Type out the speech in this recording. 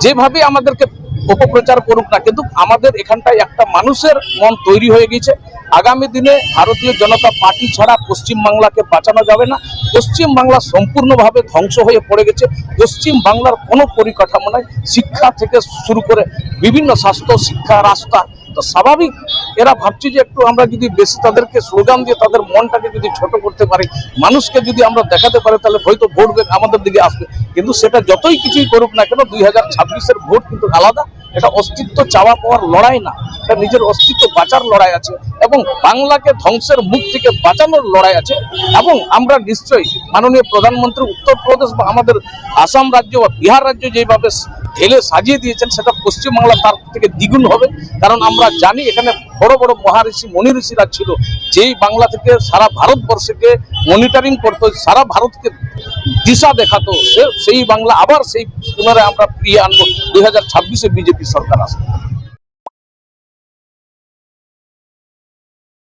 যেভাবে আমাদেরকে অপপ্রচার করুক না, কিন্তু আমাদের এখানটায় একটা মানুষের মন তৈরি হয়ে গেছে, আগামী দিনে ভারতীয় জনতা পার্টি ছাড়া পশ্চিমবাংলাকে বাঁচানো যাবে না। পশ্চিমবাংলা সম্পূর্ণভাবে ধ্বংস হয়ে পড়ে গেছে। পশ্চিম বাংলার কোনো পরিকাঠামো নাই, শিক্ষা থেকে শুরু করে বিভিন্ন স্বাস্থ্য, শিক্ষা, রাস্তা। তো স্বাভাবিক এরা ভাবছে যে একটু আমরা যদি বেশি তাদেরকে স্লোগান দিয়ে তাদের মনটাকে যদি ছোট করতে পারি, মানুষকে যদি আমরা দেখাতে পারি, তাহলে হয়তো ভোট ব্যাংক আমাদের দিকে আসবে। কিন্তু সেটা যতই কিছুই করুক না কেন, 2026-এর ভোট কিন্তু আলাদা। এটা অস্তিত্ব চাওয়া পাওয়ার লড়াই না, এটা নিজের অস্তিত্ব বাঁচার লড়াই আছে এবং বাংলাকে ধ্বংসের মুখ থেকে বাঁচানোর লড়াই আছে। এবং আমরা নিশ্চয়ই মাননীয় প্রধানমন্ত্রী উত্তরপ্রদেশ বা আমাদের আসাম রাজ্য বা বিহার রাজ্য যেভাবে ঢেলে সাজিয়ে দিয়েছেন, সেটা পশ্চিমবাংলা তার থেকে দ্বিগুণ হবে। কারণ আমরা জানি এখানে বড় বড় মহাঋষি মনি ঋষিরা ছিল, যেই বাংলা থেকে সারা ভারতবর্ষকে মনিটরিং করতো, সারা ভারতকে দিশা দেখাতো। সেই বাংলা আবার সেই পুনরায় আমরা ফিরিয়ে আনবো 2026-এ বিজেপি সরকার আসবে।